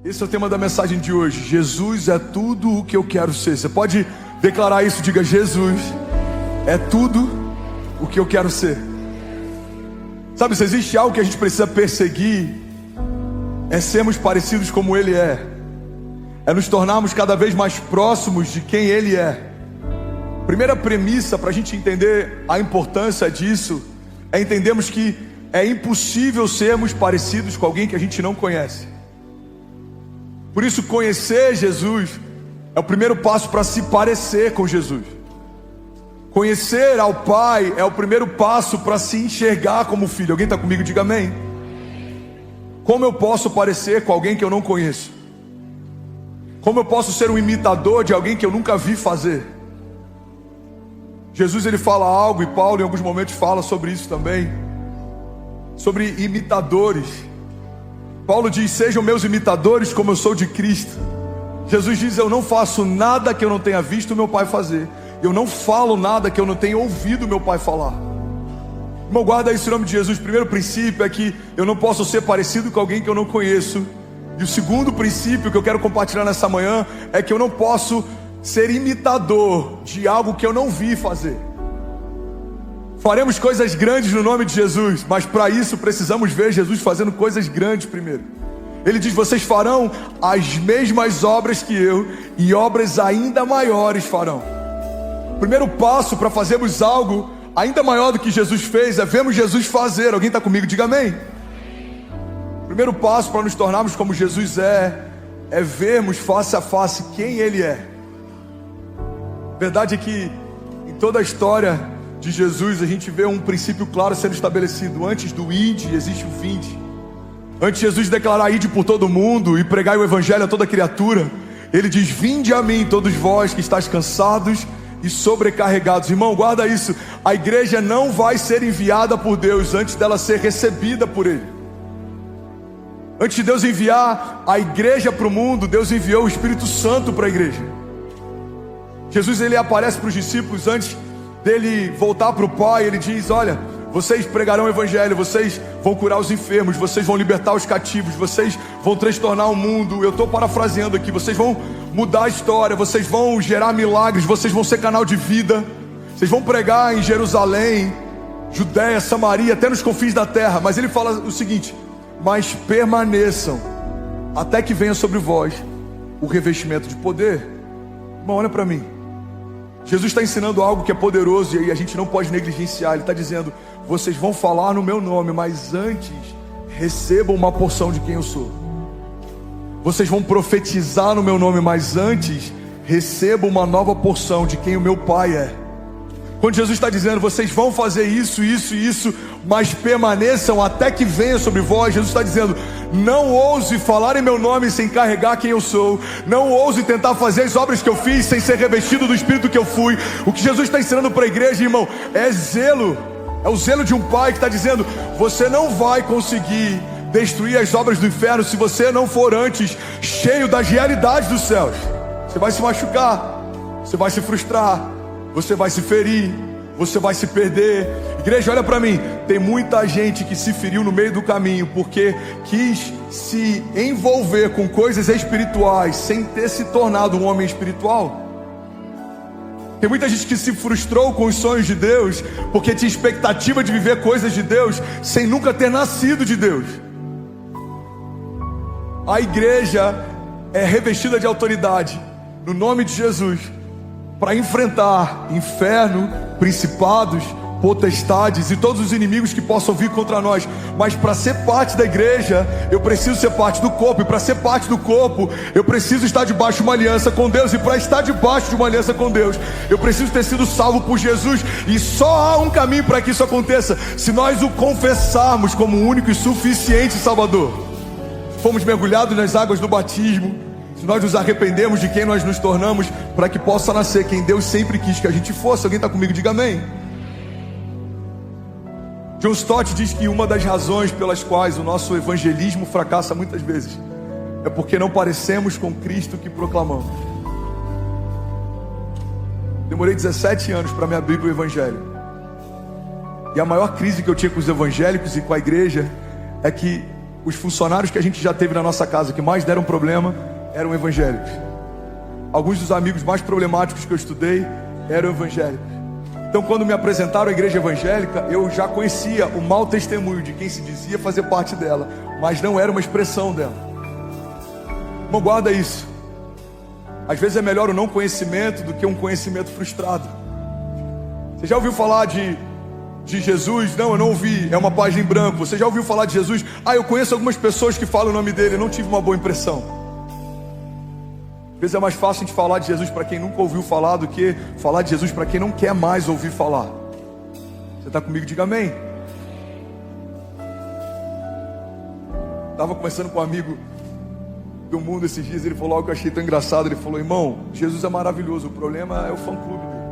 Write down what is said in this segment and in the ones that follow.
Esse é o tema da mensagem de hoje. Jesus é tudo o que eu quero ser. Você pode declarar isso? Diga: Jesus é tudo o que eu quero ser. Sabe, se existe algo que a gente precisa perseguir, é sermos parecidos como Ele é. É nos tornarmos cada vez mais próximos de quem Ele é. Primeira premissa para a gente entender a importância disso é entendermos que é impossível sermos parecidos com alguém que a gente não conhece. Por isso, conhecer Jesus é o primeiro passo para se parecer com Jesus. Conhecer ao Pai é o primeiro passo para se enxergar como filho. Alguém está comigo? Diga amém. Como eu posso parecer com alguém que eu não conheço? Como eu posso ser um imitador de alguém que eu nunca vi fazer? Jesus, ele fala algo, e Paulo em alguns momentos fala sobre isso também, sobre imitadores. Paulo diz: sejam meus imitadores como eu sou de Cristo. Jesus diz: eu não faço nada que eu não tenha visto meu Pai fazer. Eu não falo nada que eu não tenha ouvido meu Pai falar. Irmão, guarda isso em nome de Jesus. O primeiro princípio é que eu não posso ser parecido com alguém que eu não conheço. E o segundo princípio que eu quero compartilhar nessa manhã é que eu não posso ser imitador de algo que eu não vi fazer. Faremos coisas grandes no nome de Jesus, mas para isso precisamos ver Jesus fazendo coisas grandes primeiro. Ele diz: vocês farão as mesmas obras que eu, e obras ainda maiores farão. O primeiro passo para fazermos algo ainda maior do que Jesus fez é vermos Jesus fazer. Alguém está comigo? Diga amém. O primeiro passo para nos tornarmos como Jesus é vermos face a face quem Ele é. A verdade é que em toda a história de Jesus a gente vê um princípio claro sendo estabelecido. Antes do ide, existe o vinde. Antes de Jesus declarar: ide por todo mundo e pregai o evangelho a toda criatura, Ele diz: vinde a mim todos vós que estáis cansados e sobrecarregados. Irmão, guarda isso. A igreja não vai ser enviada por Deus antes dela ser recebida por Ele. Antes de Deus enviar a igreja para o mundo, Deus enviou o Espírito Santo para a igreja. Jesus, ele aparece para os discípulos antes dele voltar para o Pai. Ele diz: olha, vocês pregarão o evangelho, vocês vão curar os enfermos, vocês vão libertar os cativos, vocês vão transtornar o mundo. Eu estou parafraseando aqui. Vocês vão mudar a história, vocês vão gerar milagres, vocês vão ser canal de vida. Vocês vão pregar em Jerusalém, Judéia, Samaria, até nos confins da terra. Mas ele fala o seguinte: mas permaneçam até que venha sobre vós o revestimento de poder. Irmão, olha para mim. Jesus está ensinando algo que é poderoso e a gente não pode negligenciar. Ele está dizendo: vocês vão falar no meu nome, mas antes recebam uma porção de quem eu sou. Vocês vão profetizar no meu nome, mas antes recebam uma nova porção de quem o meu Pai é. Quando Jesus está dizendo: vocês vão fazer isso, isso e isso, mas permaneçam até que venha sobre vós, Jesus está dizendo: não ouse falar em meu nome sem carregar quem eu sou. Não ouse tentar fazer as obras que eu fiz sem ser revestido do Espírito que eu fui. O que Jesus está ensinando para a igreja, irmão, é zelo. É o zelo de um pai que está dizendo: você não vai conseguir destruir as obras do inferno se você não for antes cheio das realidades dos céus. Você vai se machucar, você vai se frustrar, você vai se ferir, você vai se perder. Igreja, olha para mim. Tem muita gente que se feriu no meio do caminho porque quis se envolver com coisas espirituais sem ter se tornado um homem espiritual. Tem muita gente que se frustrou com os sonhos de Deus porque tinha expectativa de viver coisas de Deus sem nunca ter nascido de Deus. A igreja é revestida de autoridade no nome de Jesus para enfrentar inferno, principados, potestades e todos os inimigos que possam vir contra nós. Mas para ser parte da igreja, eu preciso ser parte do corpo. E para ser parte do corpo, eu preciso estar debaixo de uma aliança com Deus. E para estar debaixo de uma aliança com Deus, eu preciso ter sido salvo por Jesus. E só há um caminho para que isso aconteça: se nós o confessarmos como o único e suficiente Salvador. Fomos mergulhados nas águas do batismo, se nós nos arrependemos de quem nós nos tornamos, para que possa nascer quem Deus sempre quis que a gente fosse. Alguém está comigo? Diga amém. John Stott diz que uma das razões pelas quais o nosso evangelismo fracassa muitas vezes é porque não parecemos com Cristo que proclamamos. Demorei 17 anos para me abrir para o evangelho. E a maior crise que eu tinha com os evangélicos e com a igreja é que os funcionários que a gente já teve na nossa casa que mais deram problema eram evangélicos. Alguns dos amigos mais problemáticos que eu estudei eram evangélicos. Então, quando me apresentaram à igreja evangélica, eu já conhecia o mau testemunho de quem se dizia fazer parte dela, mas não era uma expressão dela. Irmão, guarda isso. Às vezes é melhor o não conhecimento do que um conhecimento frustrado. Você já ouviu falar de Jesus? Não, eu não ouvi, é uma página em branco. Você já ouviu falar de Jesus? Eu conheço algumas pessoas que falam o nome dele, eu não tive uma boa impressão. Às vezes é mais fácil a gente falar de Jesus para quem nunca ouviu falar do que falar de Jesus para quem não quer mais ouvir falar. Você está comigo? Diga amém. Estava conversando com um amigo do mundo esses dias, ele falou algo que eu achei tão engraçado. Ele falou: irmão, Jesus é maravilhoso, o problema é o fã-clube dele.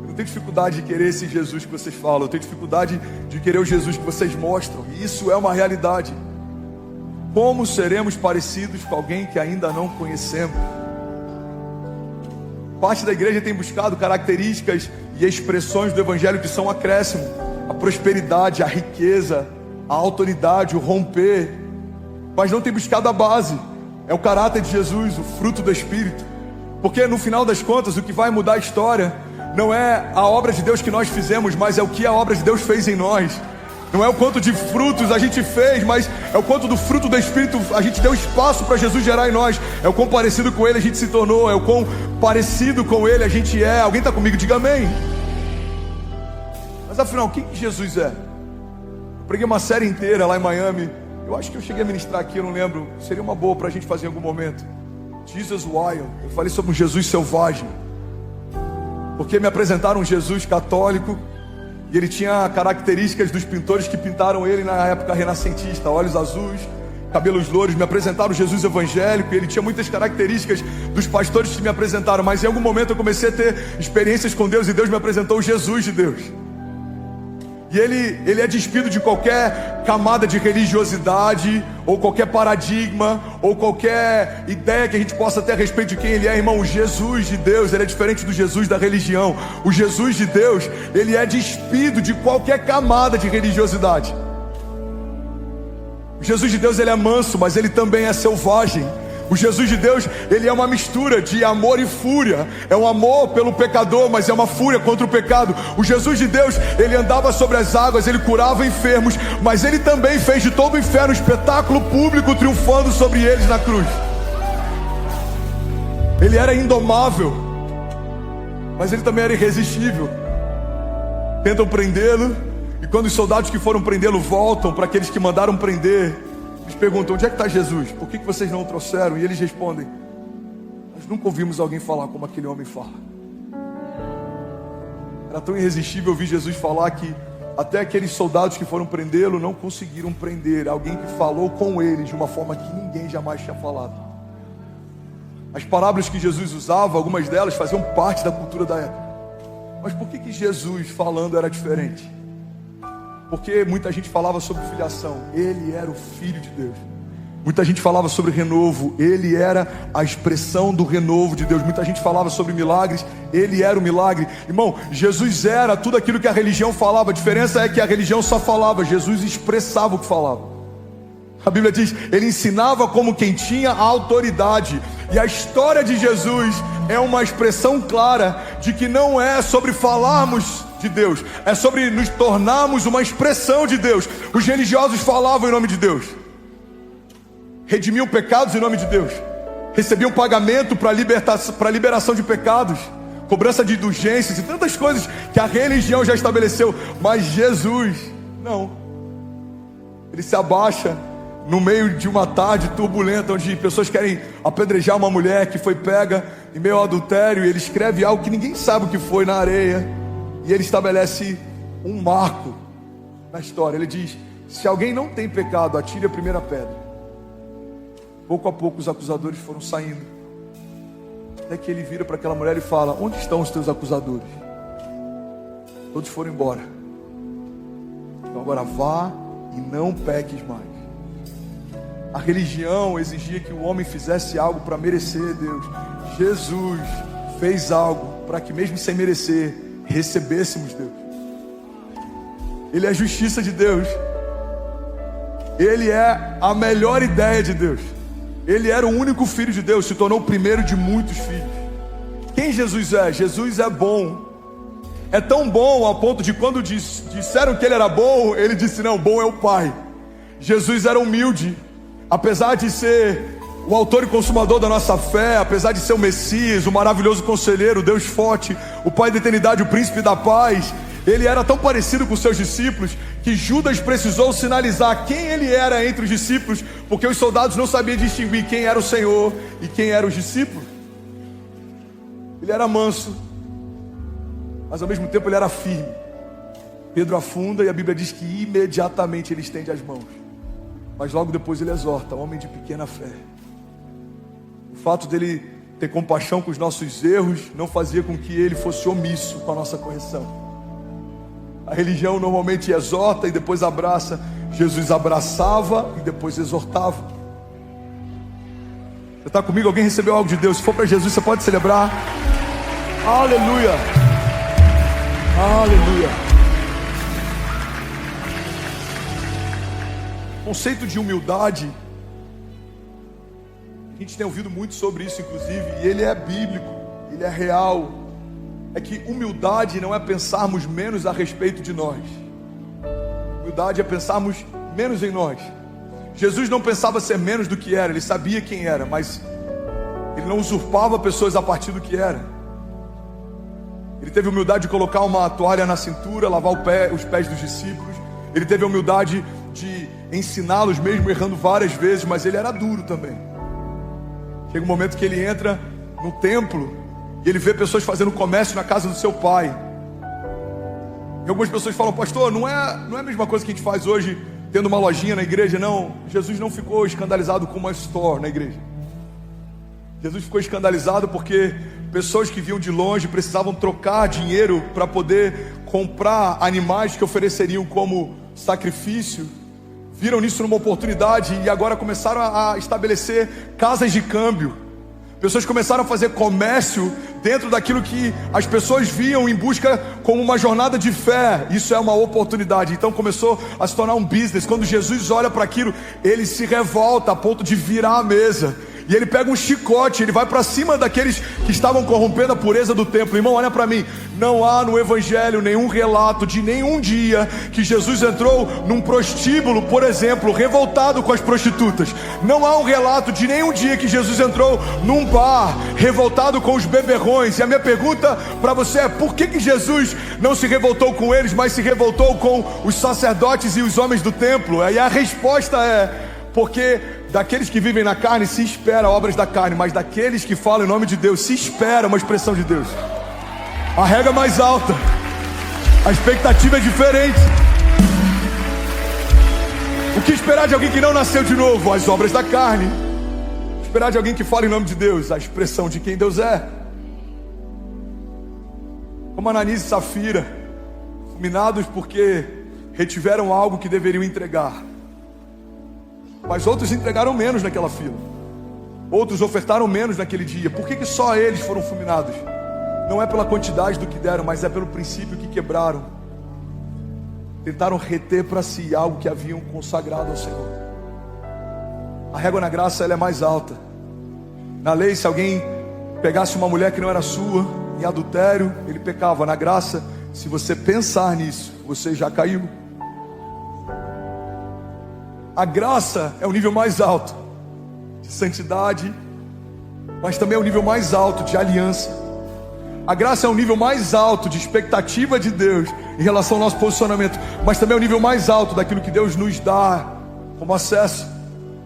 Eu não tenho dificuldade de querer esse Jesus que vocês falam, eu tenho dificuldade de querer o Jesus que vocês mostram, e isso é uma realidade. Como seremos parecidos com alguém que ainda não conhecemos? Parte da igreja tem buscado características e expressões do evangelho que são acréscimo: a prosperidade, a riqueza, a autoridade, o romper, mas não tem buscado a base, é o caráter de Jesus, o fruto do Espírito. Porque no final das contas, o que vai mudar a história não é a obra de Deus que nós fizemos, mas é o que a obra de Deus fez em nós. Não é o quanto de frutos a gente fez, mas é o quanto do fruto do Espírito a gente deu espaço para Jesus gerar em nós. É o quão parecido com Ele a gente se tornou, é o quão parecido com Ele a gente é. Alguém está comigo? Diga amém. Mas afinal, quem que Jesus é? Eu preguei uma série inteira lá em Miami. Eu acho que eu cheguei a ministrar aqui, eu não lembro. Seria uma boa para a gente fazer em algum momento. Jesus Wild. Eu falei sobre um Jesus selvagem, porque me apresentaram um Jesus católico e ele tinha características dos pintores que pintaram ele na época renascentista: olhos azuis, cabelos louros. Me apresentaram Jesus evangélico e ele tinha muitas características dos pastores que me apresentaram. Mas em algum momento eu comecei a ter experiências com Deus e Deus me apresentou o Jesus de Deus. E ele é despido de qualquer camada de religiosidade, ou qualquer paradigma, ou qualquer ideia que a gente possa ter a respeito de quem ele é, irmão. O Jesus de Deus, ele é diferente do Jesus da religião. O Jesus de Deus, ele é despido de qualquer camada de religiosidade. O Jesus de Deus, ele é manso, mas ele também é selvagem. O Jesus de Deus, ele é uma mistura de amor e fúria. É um amor pelo pecador, mas é uma fúria contra o pecado. O Jesus de Deus, ele andava sobre as águas, ele curava enfermos, mas ele também fez de todo o inferno um espetáculo público, triunfando sobre eles na cruz. Ele era indomável, mas ele também era irresistível. Tentam prendê-lo, e quando os soldados que foram prendê-lo voltam para aqueles que mandaram prender, eles perguntam: onde é que está Jesus? Por que vocês não o trouxeram? E eles respondem: nós nunca ouvimos alguém falar como aquele homem fala. Era tão irresistível ouvir Jesus falar que até aqueles soldados que foram prendê-lo não conseguiram prender alguém que falou com eles de uma forma que ninguém jamais tinha falado. As parábolas que Jesus usava, algumas delas faziam parte da cultura da época. Mas por que Jesus falando era diferente? Porque muita gente falava sobre filiação, ele era o Filho de Deus. Muita gente falava sobre renovo, ele era a expressão do renovo de Deus. Muita gente falava sobre milagres, ele era o milagre. Irmão, Jesus era tudo aquilo que a religião falava. A diferença é que a religião só falava, Jesus expressava o que falava. A Bíblia diz, ele ensinava como quem tinha autoridade. E a história de Jesus é uma expressão clara de que não é sobre falarmos de Deus, é sobre nos tornarmos uma expressão de Deus. Os religiosos falavam em nome de Deus, redimiam pecados em nome de Deus, recebiam pagamento para liberação de pecados, cobrança de indulgências e tantas coisas que a religião já estabeleceu. Mas Jesus, não. Ele se abaixa no meio de uma tarde turbulenta, onde pessoas querem apedrejar uma mulher que foi pega em meio ao adultério, e ele escreve algo que ninguém sabe o que foi na areia. E ele estabelece um marco na história. Ele diz: se alguém não tem pecado, atire a primeira pedra. Pouco a pouco os acusadores foram saindo, até que ele vira para aquela mulher e fala: onde estão os teus acusadores? Todos foram embora. Então agora vá e não peques mais. A religião exigia que o homem fizesse algo para merecer Deus. Jesus fez algo para que, mesmo sem merecer, recebêssemos Deus. Ele é a justiça de Deus. Ele é a melhor ideia de Deus. Ele era o único filho de Deus, se tornou o primeiro de muitos filhos. Quem Jesus é? Jesus é bom. É tão bom a ponto de quando disseram que ele era bom, ele disse: não, bom é o Pai. Jesus era humilde, apesar de ser o autor e consumador da nossa fé, apesar de ser o Messias, o maravilhoso conselheiro, o Deus forte, o Pai da eternidade, o príncipe da paz. Ele era tão parecido com seus discípulos que Judas precisou sinalizar quem ele era entre os discípulos, porque os soldados não sabiam distinguir quem era o Senhor e quem eram os discípulos. Ele era manso, mas ao mesmo tempo ele era firme. Pedro afunda e a Bíblia diz que imediatamente ele estende as mãos, mas logo depois ele exorta: homem de pequena fé. O fato dele ter compaixão com os nossos erros não fazia com que ele fosse omisso com a nossa correção. A religião normalmente exorta e depois abraça. Jesus abraçava e depois exortava. Você está comigo? Alguém recebeu algo de Deus? Se for para Jesus, você pode celebrar. Aleluia! Aleluia! O conceito de humildade, a gente tem ouvido muito sobre isso, inclusive, e ele é bíblico, ele é real. É que humildade não é pensarmos menos a respeito de nós. Humildade é pensarmos menos em nós. Jesus não pensava ser menos do que era, ele sabia quem era, mas ele não usurpava pessoas a partir do que era. Ele teve humildade de colocar uma toalha na cintura, lavar os pés dos discípulos. Ele teve a humildade de ensiná-los mesmo errando várias vezes, mas ele era duro também. Chega um momento que ele entra no templo e ele vê pessoas fazendo comércio na casa do seu pai. E algumas pessoas falam: pastor, não é a mesma coisa que a gente faz hoje, tendo uma lojinha na igreja. Não, Jesus não ficou escandalizado com uma store na igreja. Jesus ficou escandalizado porque pessoas que vinham de longe precisavam trocar dinheiro para poder comprar animais que ofereceriam como sacrifício. Viram nisso uma oportunidade e agora começaram a estabelecer casas de câmbio. Pessoas começaram a fazer comércio dentro daquilo que as pessoas viam em busca como uma jornada de fé. Isso é uma oportunidade. Então começou a se tornar um business. Quando Jesus olha para aquilo, ele se revolta a ponto de virar a mesa. E ele pega um chicote, ele vai para cima daqueles que estavam corrompendo a pureza do templo. Irmão, olha para mim. Não há no Evangelho nenhum relato de nenhum dia que Jesus entrou num prostíbulo, por exemplo, revoltado com as prostitutas. Não há um relato de nenhum dia que Jesus entrou num bar, revoltado com os beberrões. E a minha pergunta para você é: por que Jesus não se revoltou com eles, mas se revoltou com os sacerdotes e os homens do templo? E a resposta é: porque daqueles que vivem na carne se espera obras da carne, mas daqueles que falam em nome de Deus se espera uma expressão de Deus. A regra é mais alta, a expectativa é diferente. O que esperar de alguém que não nasceu de novo? As obras da carne. Esperar de alguém que fala em nome de Deus? A expressão de quem Deus é. Como Ananias e Safira, fulminados porque retiveram algo que deveriam entregar. Mas outros entregaram menos naquela fila. Outros ofertaram menos naquele dia. Por que só eles foram fulminados? Não é pela quantidade do que deram, mas é pelo princípio que quebraram. Tentaram reter para si algo que haviam consagrado ao Senhor. A régua na graça, ela é mais alta. Na lei, se alguém pegasse uma mulher que não era sua, em adultério, ele pecava. Na graça, se você pensar nisso, você já caiu. A graça é o nível mais alto de santidade, mas também é o nível mais alto de aliança. A graça é o nível mais alto de expectativa de Deus em relação ao nosso posicionamento, mas também é o nível mais alto daquilo que Deus nos dá como acesso.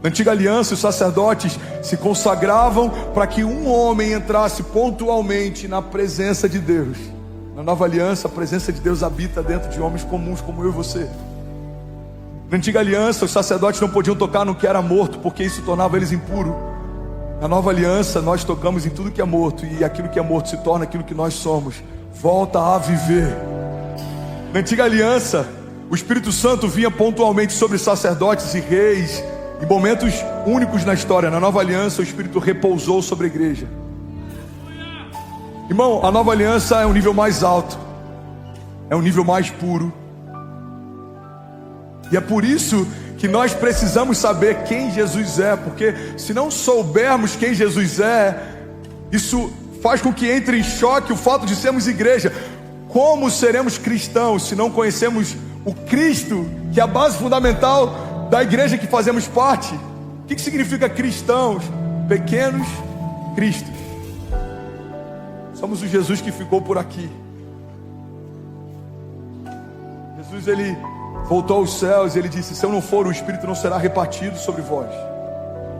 Na antiga aliança, os sacerdotes se consagravam para que um homem entrasse pontualmente na presença de Deus. Na nova aliança, a presença de Deus habita dentro de homens comuns como eu e você. Na antiga aliança, os sacerdotes não podiam tocar no que era morto, porque isso tornava eles impuros. Na nova aliança, nós tocamos em tudo que é morto, e aquilo que é morto se torna aquilo que nós somos, volta a viver. Na antiga aliança, o Espírito Santo vinha pontualmente sobre sacerdotes e reis, em momentos únicos na história. Na nova aliança, o Espírito repousou sobre a igreja. Irmão, a nova aliança é um nível mais alto, é um nível mais puro. E é por isso que nós precisamos saber quem Jesus é, porque se não soubermos quem Jesus é, isso faz com que entre em choque o fato de sermos igreja. Como seremos cristãos se não conhecemos o Cristo, que é a base fundamental da igreja que fazemos parte? O que significa cristãos? Pequenos Cristos. Somos o Jesus que ficou por aqui. Jesus, ele voltou aos céus e ele disse: se eu não for, o Espírito não será repartido sobre vós.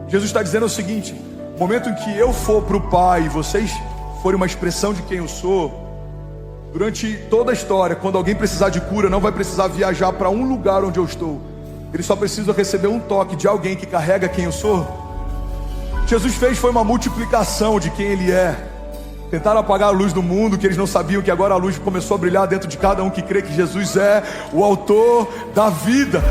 Jesus está dizendo o seguinte: no momento em que eu for para o Pai e vocês forem uma expressão de quem eu sou, durante toda a história, quando alguém precisar de cura, não vai precisar viajar para um lugar onde eu estou. Ele só precisa receber um toque de alguém que carrega quem eu sou. O que Jesus fez foi uma multiplicação de quem Ele é. Tentaram apagar a luz do mundo, que eles não sabiam que agora a luz começou a brilhar dentro de cada um que crê que Jesus é o autor da vida.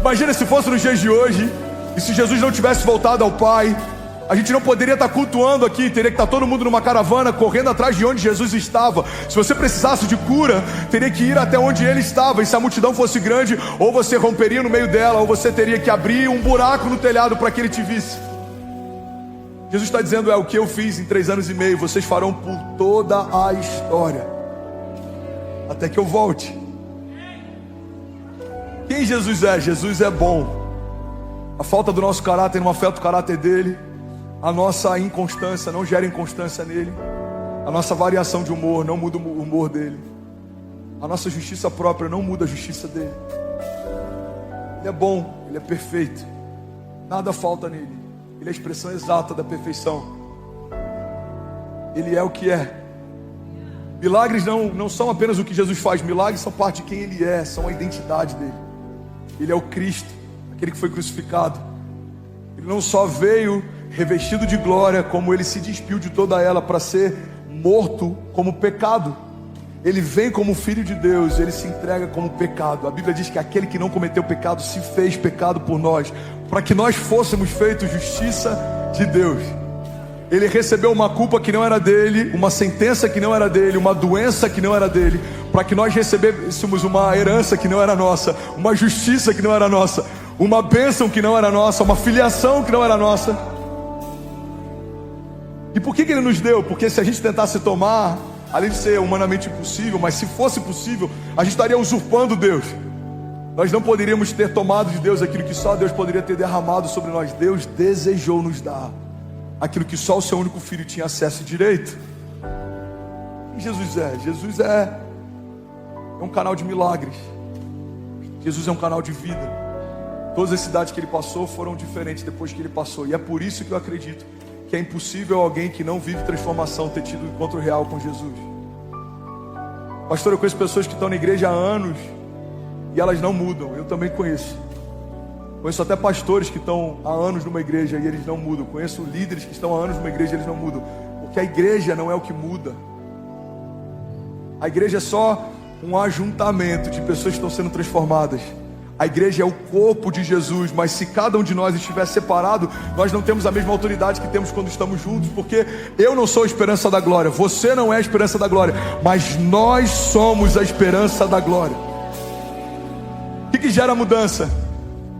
Imagina se fosse nos dias de hoje, e se Jesus não tivesse voltado ao Pai, a gente não poderia estar cultuando aqui, teria que estar todo mundo numa caravana, correndo atrás de onde Jesus estava. Se você precisasse de cura, teria que ir até onde Ele estava, e se a multidão fosse grande, ou você romperia no meio dela, ou você teria que abrir um buraco no telhado para que Ele te visse. Jesus está dizendo: o que eu fiz em 3 anos e meio, vocês farão por toda a história, até que eu volte. Quem Jesus é? Jesus é bom. A falta do nosso caráter não afeta o caráter dele. A nossa inconstância não gera inconstância nele. A nossa variação de humor não muda o humor dele. A nossa justiça própria não muda a justiça dele. Ele é bom, ele é perfeito. Nada falta nele. Ele é a expressão exata da perfeição. Ele é o que é. Milagres não são apenas o que Jesus faz. Milagres são parte de quem Ele é, são a identidade dele. Ele é o Cristo, aquele que foi crucificado. Ele não só veio revestido de glória, como Ele se despiu de toda ela para ser morto como pecado. Ele vem como Filho de Deus, Ele se entrega como pecado. A Bíblia diz que aquele que não cometeu pecado se fez pecado por nós, para que nós fôssemos feitos justiça de Deus. Ele recebeu uma culpa que não era dele, uma sentença que não era dele, uma doença que não era dele, para que nós recebêssemos uma herança que não era nossa, uma justiça que não era nossa, uma bênção que não era nossa, uma filiação que não era nossa. E por que Ele nos deu? Porque se a gente tentasse tomar, além de ser humanamente impossível, mas se fosse possível, a gente estaria usurpando Deus. Nós não poderíamos ter tomado de Deus aquilo que só Deus poderia ter derramado sobre nós. Deus desejou nos dar aquilo que só o seu único Filho tinha acesso e direito. Quem Jesus é? Jesus é um canal de milagres. Jesus é um canal de vida. Todas as cidades que Ele passou foram diferentes depois que Ele passou. E é por isso que eu acredito que é impossível alguém que não vive transformação ter tido um encontro real com Jesus. Pastor, eu conheço pessoas que estão na igreja há anos e elas não mudam. Eu também conheço. Conheço até pastores que estão há anos numa igreja e eles não mudam. Conheço líderes que estão há anos numa igreja e eles não mudam. Porque a igreja não é o que muda. A igreja é só um ajuntamento de pessoas que estão sendo transformadas. A igreja é o corpo de Jesus, mas se cada um de nós estiver separado, nós não temos a mesma autoridade que temos quando estamos juntos, porque eu não sou a esperança da glória, você não é a esperança da glória, mas nós somos a esperança da glória. O que gera mudança?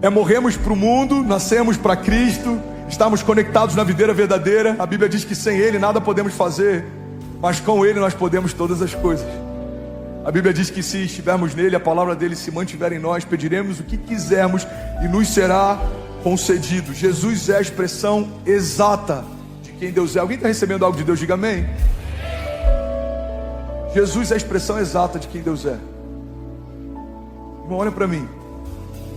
É morrermos para o mundo, nascemos para Cristo, estamos conectados na videira verdadeira. A Bíblia diz que sem Ele nada podemos fazer, mas com Ele nós podemos todas as coisas. A Bíblia diz que se estivermos nele, a palavra dele se mantiver em nós, pediremos o que quisermos e nos será concedido. Jesus é a expressão exata de quem Deus é. Alguém está recebendo algo de Deus? Diga amém. Jesus é a expressão exata de quem Deus é. Irmão, olha para mim.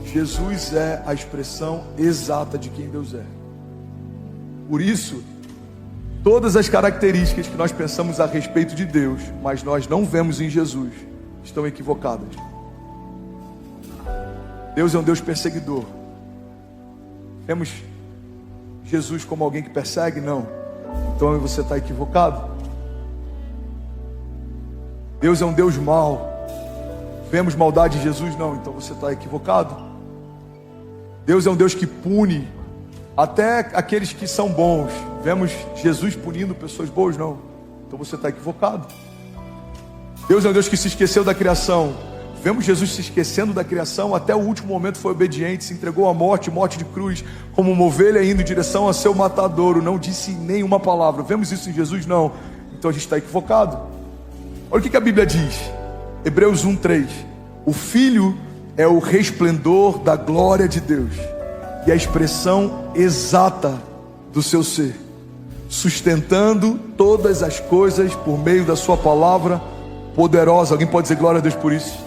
Jesus é a expressão exata de quem Deus é. Por isso, todas as características que nós pensamos a respeito de Deus, mas nós não vemos em Jesus, estão equivocadas. Deus é um Deus perseguidor. Vemos Jesus como alguém que persegue? Não. Então você está equivocado. Deus é um Deus mau. Vemos maldade em Jesus? Não. Então você está equivocado. Deus é um Deus que pune até aqueles que são bons. Vemos Jesus punindo pessoas boas? Não. Então você está equivocado. Deus é um Deus que se esqueceu da criação. Vemos Jesus se esquecendo da criação, até o último momento foi obediente, se entregou à morte, morte de cruz, como uma ovelha indo em direção a seu matadouro, não disse nenhuma palavra. Vemos isso em Jesus? Não. Então a gente está equivocado. Olha o que a Bíblia diz, Hebreus 1:3. O Filho é o resplendor da glória de Deus e a expressão exata do seu ser, sustentando todas as coisas por meio da sua palavra poderosa. Alguém pode dizer glória a Deus por isso?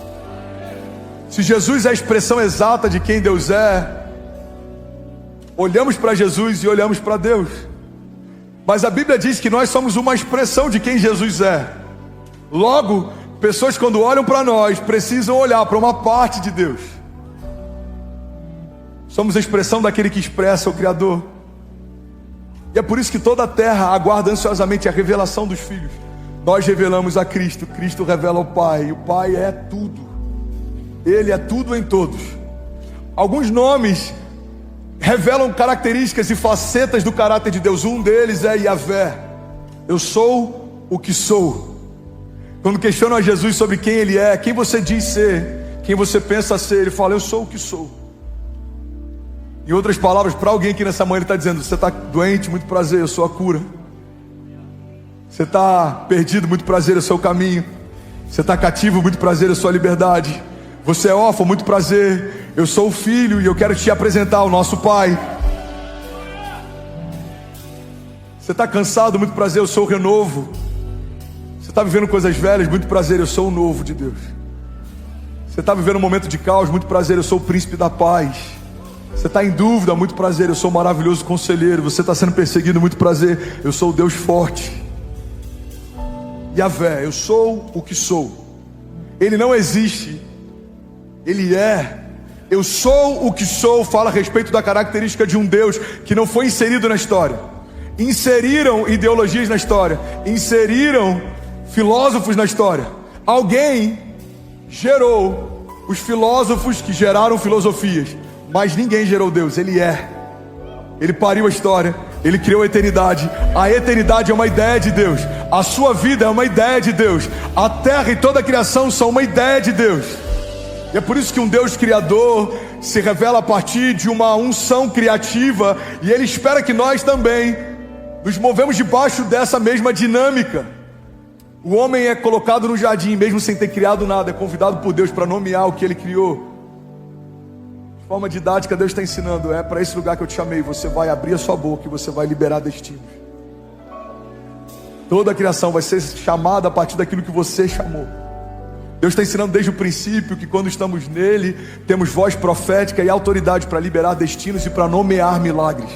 Se Jesus é a expressão exata de quem Deus é, olhamos para Jesus e olhamos para Deus. Mas a Bíblia diz que nós somos uma expressão de quem Jesus é. Logo, pessoas quando olham para nós, precisam olhar para uma parte de Deus. Somos a expressão daquele que expressa o Criador. E é por isso que toda a terra aguarda ansiosamente a revelação dos filhos. Nós revelamos a Cristo, Cristo revela o Pai, e o Pai é tudo. Ele é tudo em todos. Alguns nomes revelam características e facetas do caráter de Deus. Um deles é Yahvé. Eu sou o que sou. Quando questionam a Jesus sobre quem Ele é, quem você diz ser, quem você pensa ser, Ele fala, eu sou o que sou. Em outras palavras, para alguém aqui nessa manhã, Ele está dizendo, você está doente, muito prazer, eu sou a cura. Você está perdido, muito prazer, eu sou o caminho. Você está cativo, muito prazer, eu sou a liberdade. Você é órfão, muito prazer, eu sou o Filho e eu quero te apresentar o nosso Pai. Você está cansado, muito prazer, eu sou o renovo. Você está vivendo coisas velhas, muito prazer, eu sou o novo de Deus. Você está vivendo um momento de caos, muito prazer, eu sou o príncipe da paz. Você está em dúvida, muito prazer, eu sou o maravilhoso conselheiro. Você está sendo perseguido, muito prazer, eu sou o Deus forte. Yahvé, eu sou o que sou. Ele não existe, Ele é. Eu sou o que sou, fala a respeito da característica de um Deus que não foi inserido na história. Inseriram ideologias na história, inseriram filósofos na história. Alguém gerou os filósofos que geraram filosofias, mas ninguém gerou Deus. Ele é. Ele pariu a história, Ele criou a eternidade. A eternidade é uma ideia de Deus. A sua vida é uma ideia de Deus. A terra e toda a criação são uma ideia de Deus. E é por isso que um Deus criador se revela a partir de uma unção criativa, e Ele espera que nós também nos movemos debaixo dessa mesma dinâmica. O homem é colocado no jardim, mesmo sem ter criado nada, é convidado por Deus para nomear o que Ele criou. De forma didática, Deus está ensinando, é para esse lugar que eu te chamei, você vai abrir a sua boca e você vai liberar destinos. Toda a criação vai ser chamada a partir daquilo que você chamou. Deus está ensinando desde o princípio que quando estamos nele, temos voz profética e autoridade para liberar destinos e para nomear milagres.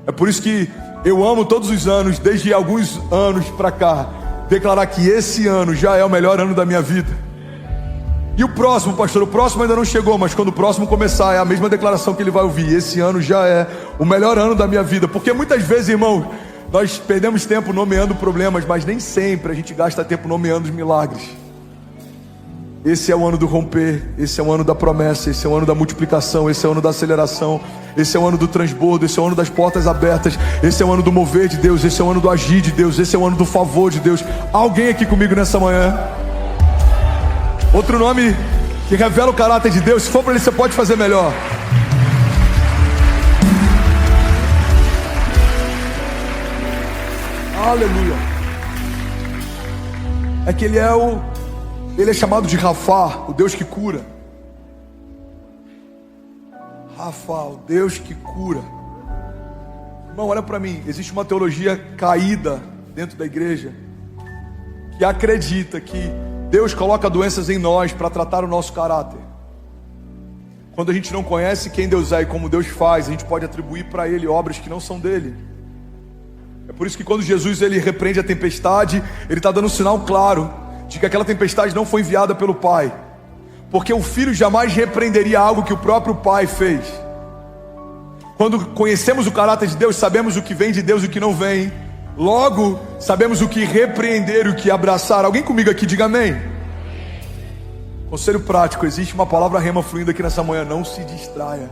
É por isso que eu amo todos os anos, desde alguns anos para cá, declarar que esse ano já é o melhor ano da minha vida. E o próximo, pastor, o próximo ainda não chegou, mas quando o próximo começar, é a mesma declaração que ele vai ouvir. Esse ano já é o melhor ano da minha vida. Porque muitas vezes, irmão, nós perdemos tempo nomeando problemas, mas nem sempre a gente gasta tempo nomeando os milagres. Esse é o ano do romper, esse é o ano da promessa, esse é o ano da multiplicação, esse é o ano da aceleração, esse é o ano do transbordo, esse é o ano das portas abertas, esse é o ano do mover de Deus, esse é o ano do agir de Deus, esse é o ano do favor de Deus. Alguém aqui comigo nessa manhã? Outro nome que revela o caráter de Deus, se for para ele, você pode fazer melhor. Aleluia. É que Ele é chamado de Rafá, o Deus que cura. Rafá, o Deus que cura. Irmão, olha para mim, existe uma teologia caída dentro da igreja que acredita que Deus coloca doenças em nós para tratar o nosso caráter. Quando a gente não conhece quem Deus é e como Deus faz, a gente pode atribuir para Ele obras que não são dele. É por isso que quando Jesus ele repreende a tempestade, Ele está dando um sinal claro de que aquela tempestade não foi enviada pelo Pai, porque o Filho jamais repreenderia algo que o próprio Pai fez. Quando conhecemos o caráter de Deus, sabemos o que vem de Deus e o que não vem. Logo, sabemos o que repreender e o que abraçar. Alguém comigo aqui, diga amém. Conselho prático, existe uma palavra rema fluindo aqui nessa manhã, não se distraia.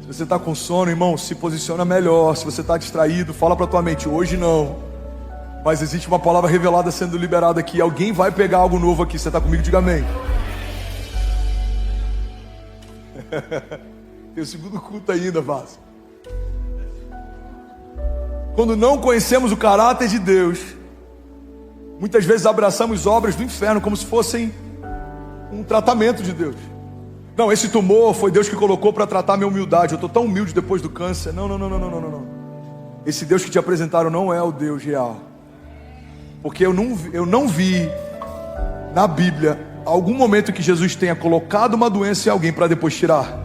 Se você está com sono, irmão, se posiciona melhor. Se você está distraído, fala para tua mente, hoje não. Mas existe uma palavra revelada sendo liberada aqui. Alguém vai pegar algo novo aqui. Você está comigo? Diga amém. Tem o segundo culto ainda, Vaz. Quando não conhecemos o caráter de Deus, muitas vezes abraçamos obras do inferno como se fossem um tratamento de Deus. Não, esse tumor foi Deus que colocou para tratar minha humildade. Eu estou tão humilde depois do câncer. Não. Esse Deus que te apresentaram não é o Deus real. Porque eu não vi na Bíblia algum momento que Jesus tenha colocado uma doença em alguém para depois tirar.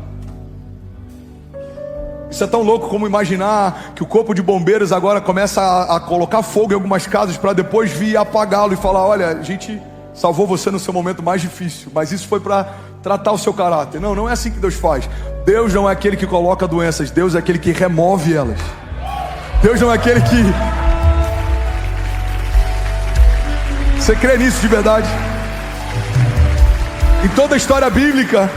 Isso é tão louco como imaginar que o corpo de bombeiros agora começa a colocar fogo em algumas casas para depois vir apagá-lo e falar: olha, a gente salvou você no seu momento mais difícil, mas isso foi para tratar o seu caráter. Não é assim que Deus faz. Deus não é aquele que coloca doenças, Deus é aquele que remove elas. Deus não é aquele que... Você crê nisso de verdade? Em toda a história bíblica,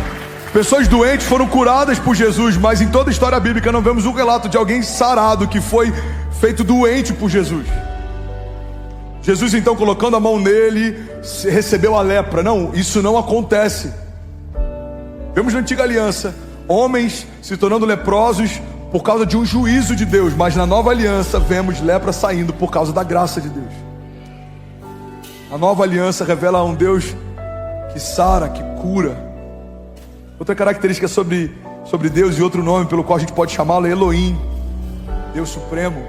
pessoas doentes foram curadas por Jesus, mas em toda a história bíblica não vemos um relato de alguém sarado que foi feito doente por Jesus. Jesus então, colocando a mão nele, recebeu a lepra. Não, isso não acontece. Vemos na antiga aliança homens se tornando leprosos por causa de um juízo de Deus, mas na nova aliança vemos lepra saindo por causa da graça de Deus. A nova aliança revela um Deus que sara, que cura. Outra característica sobre Deus, e outro nome pelo qual a gente pode chamá-lo, é Elohim, Deus Supremo.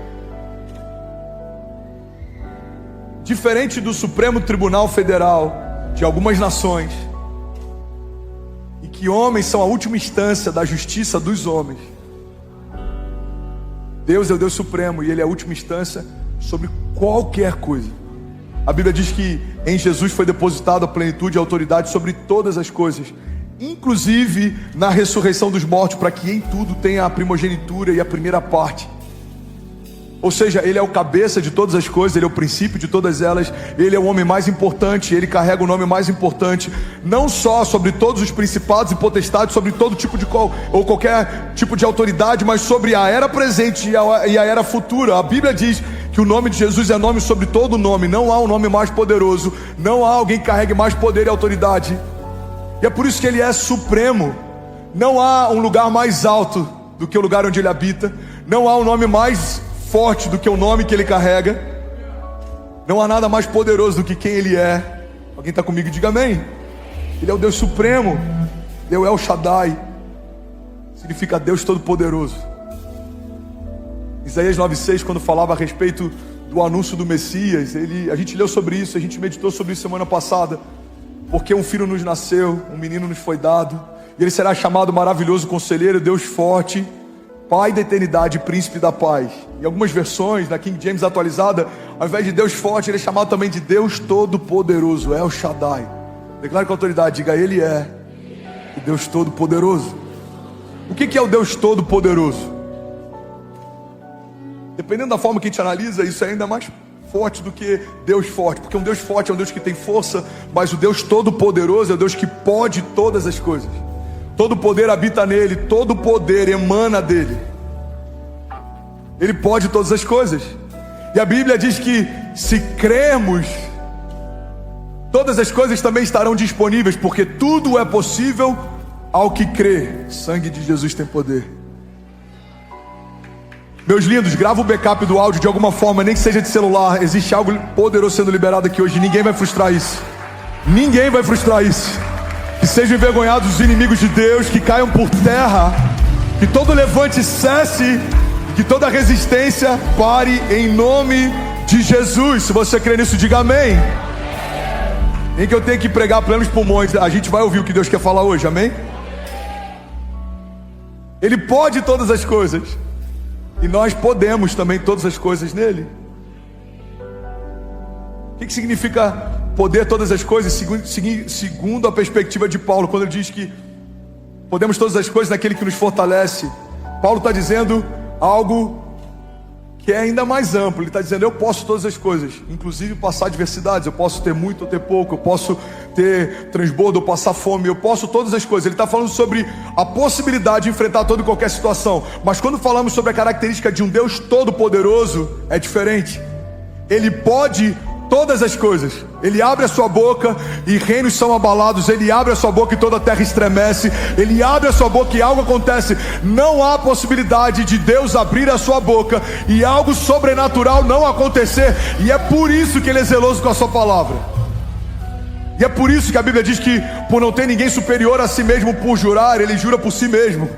Diferente do Supremo Tribunal Federal de algumas nações, e que homens são a última instância da justiça dos homens, Deus é o Deus Supremo e Ele é a última instância sobre qualquer coisa. A Bíblia diz que em Jesus foi depositada a plenitude e a autoridade sobre todas as coisas, inclusive na ressurreição dos mortos, para que em tudo tenha a primogenitura e a primeira parte. Ou seja, Ele é o cabeça de todas as coisas, Ele é o princípio de todas elas, Ele é o homem mais importante, Ele carrega o nome mais importante, não só sobre todos os principados e potestades, sobre todo tipo de ou qualquer tipo de autoridade, mas sobre a era presente e a era futura. A Bíblia diz que o nome de Jesus é nome sobre todo nome, não há um nome mais poderoso, não há alguém que carregue mais poder e autoridade, e é por isso que Ele é supremo. Não há um lugar mais alto do que o lugar onde Ele habita, não há um nome mais forte do que o nome que Ele carrega, não há nada mais poderoso do que quem Ele é. Alguém está comigo? Diga amém. Ele é o Deus Supremo, Ele é o El Shaddai, significa Deus Todo-Poderoso. Isaías 9,6, quando falava a respeito do anúncio do Messias, a gente leu sobre isso, a gente meditou sobre isso semana passada. Porque um filho nos nasceu, um menino nos foi dado, e Ele será chamado Maravilhoso Conselheiro, Deus Forte, Pai da Eternidade, Príncipe da Paz. Em algumas versões, na King James atualizada, ao invés de Deus Forte, Ele é chamado também de Deus Todo-Poderoso, El Shaddai. Declare com autoridade, diga: Ele é o Deus Todo-Poderoso. O que é o Deus Todo-Poderoso? Dependendo da forma que a gente analisa, isso é ainda mais forte do que Deus forte, porque um Deus forte é um Deus que tem força, mas o Deus Todo-Poderoso é o Deus que pode todas as coisas. Todo poder habita nele, todo poder emana dele. Ele pode todas as coisas. E a Bíblia diz que se crermos, todas as coisas também estarão disponíveis, porque tudo é possível ao que crê. O sangue de Jesus tem poder. Meus lindos, grava o backup do áudio de alguma forma, nem que seja de celular. Existe algo poderoso sendo liberado aqui hoje. Ninguém vai frustrar isso. Ninguém vai frustrar isso. Que sejam envergonhados os inimigos de Deus, que caiam por terra, que todo levante cesse, que toda resistência pare em nome de Jesus. Se você crê nisso, diga amém. Nem que eu tenha que pregar plenos pulmões, a gente vai ouvir o que Deus quer falar hoje, amém? Ele pode todas as coisas, e nós podemos também todas as coisas nele. O que significa poder todas as coisas, segundo a perspectiva de Paulo, quando ele diz que podemos todas as coisas naquele que nos fortalece? Paulo está dizendo algo que é ainda mais amplo. Ele está dizendo: eu posso todas as coisas, inclusive passar adversidades. Eu posso ter muito ou ter pouco, eu posso ter transbordo ou passar fome, eu posso todas as coisas. Ele está falando sobre a possibilidade de enfrentar toda e qualquer situação. Mas quando falamos sobre a característica de um Deus Todo-Poderoso, é diferente. Ele pode todas as coisas. Ele abre a sua boca e reinos são abalados. Ele abre a sua boca e toda a terra estremece. Ele abre a sua boca e algo acontece. Não há possibilidade de Deus abrir a sua boca e algo sobrenatural não acontecer. E é por isso que Ele é zeloso com a sua palavra. E é por isso que a Bíblia diz que por não ter ninguém superior a si mesmo por jurar, Ele jura por si mesmo.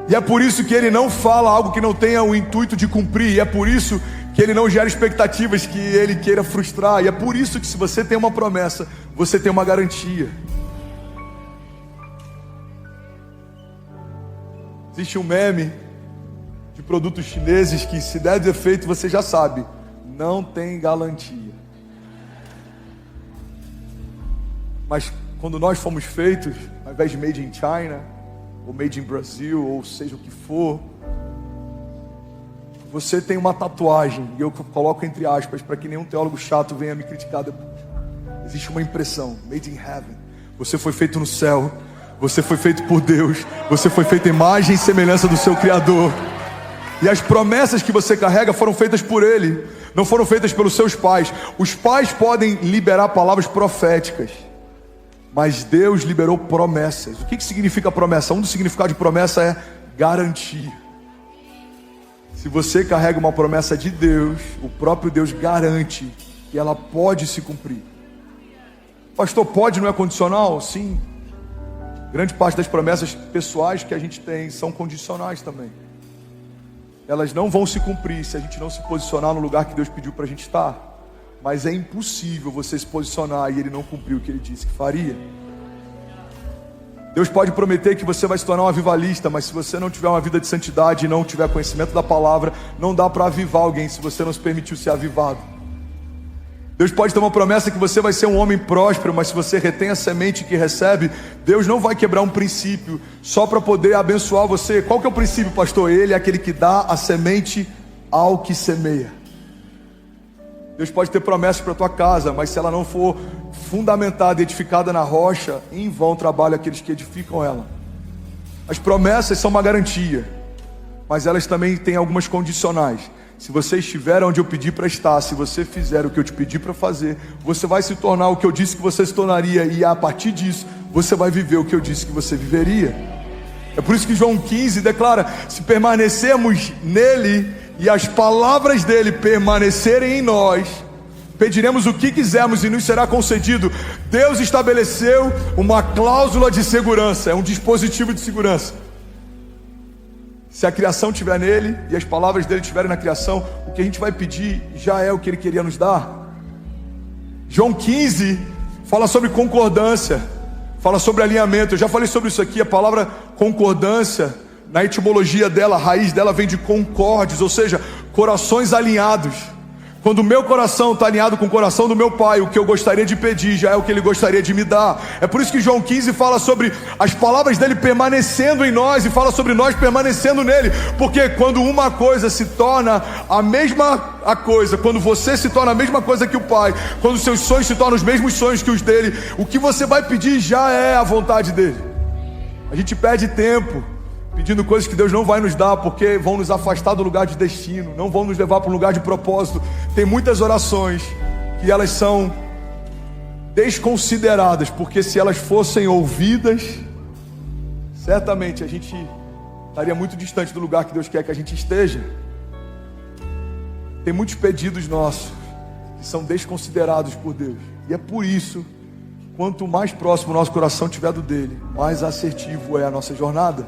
E é por isso que Ele não fala algo que não tenha o intuito de cumprir. E é por isso que Ele não gera expectativas que Ele queira frustrar. E é por isso que se você tem uma promessa, você tem uma garantia. Existe um meme de produtos chineses que, se der defeito, você já sabe, não tem garantia. Mas quando nós fomos feitos, ao invés de made in China, ou made in Brasil, ou seja o que for, você tem uma tatuagem, e eu coloco entre aspas, para que nenhum teólogo chato venha me criticar depois. Existe uma impressão, made in heaven. Você foi feito no céu, você foi feito por Deus, você foi feito à imagem e semelhança do seu Criador. E as promessas que você carrega foram feitas por Ele, não foram feitas pelos seus pais. Os pais podem liberar palavras proféticas, mas Deus liberou promessas. O que significa promessa? Um dos significados de promessa é garantia. Se você carrega uma promessa de Deus, o próprio Deus garante que ela pode se cumprir. Pastor, pode, não é condicional? Sim. Grande parte das promessas pessoais que a gente tem são condicionais também. Elas não vão se cumprir se a gente não se posicionar no lugar que Deus pediu para a gente estar. Mas é impossível você se posicionar e Ele não cumprir o que Ele disse que faria. Deus pode prometer que você vai se tornar um avivalista, mas se você não tiver uma vida de santidade e não tiver conhecimento da palavra, não dá para avivar alguém se você não se permitiu ser avivado. Deus pode ter uma promessa que você vai ser um homem próspero, mas se você retém a semente que recebe, Deus não vai quebrar um princípio só para poder abençoar você. Qual que é o princípio, pastor? Ele é aquele que dá a semente ao que semeia. Deus pode ter promessas para a tua casa, mas se ela não for fundamentada, edificada na rocha, em vão trabalham aqueles que edificam ela. As promessas são uma garantia, mas elas também têm algumas condicionais. Se você estiver onde eu pedi para estar, se você fizer o que eu te pedi para fazer, você vai se tornar o que eu disse que você se tornaria, e a partir disso, você vai viver o que eu disse que você viveria. É por isso que João 15 declara: se permanecermos nele e as palavras dele permanecerem em nós, pediremos o que quisermos e nos será concedido. Deus estabeleceu uma cláusula de segurança, é um dispositivo de segurança. Se a criação estiver nele e as palavras dele estiverem na criação, o que a gente vai pedir já é o que ele queria nos dar. João 15 fala sobre concordância, fala sobre alinhamento. Eu já falei sobre isso aqui. A palavra concordância, na etimologia dela, a raiz dela vem de concórdios, ou seja, corações alinhados. Quando o meu coração está alinhado com o coração do meu Pai, o que eu gostaria de pedir já é o que Ele gostaria de me dar. É por isso que João 15 fala sobre as palavras dele permanecendo em nós, e fala sobre nós permanecendo nele. Porque quando uma coisa se torna a mesma coisa, quando você se torna a mesma coisa que o Pai, quando os seus sonhos se tornam os mesmos sonhos que os dele, o que você vai pedir já é a vontade dele. A gente perde tempo pedindo coisas que Deus não vai nos dar, porque vão nos afastar do lugar de destino, não vão nos levar para um lugar de propósito. Tem muitas orações que elas são desconsideradas, porque se elas fossem ouvidas, certamente a gente estaria muito distante do lugar que Deus quer que a gente esteja. Tem muitos pedidos nossos que são desconsiderados por Deus, e é por isso, quanto mais próximo o nosso coração estiver do dele, mais assertivo é a nossa jornada.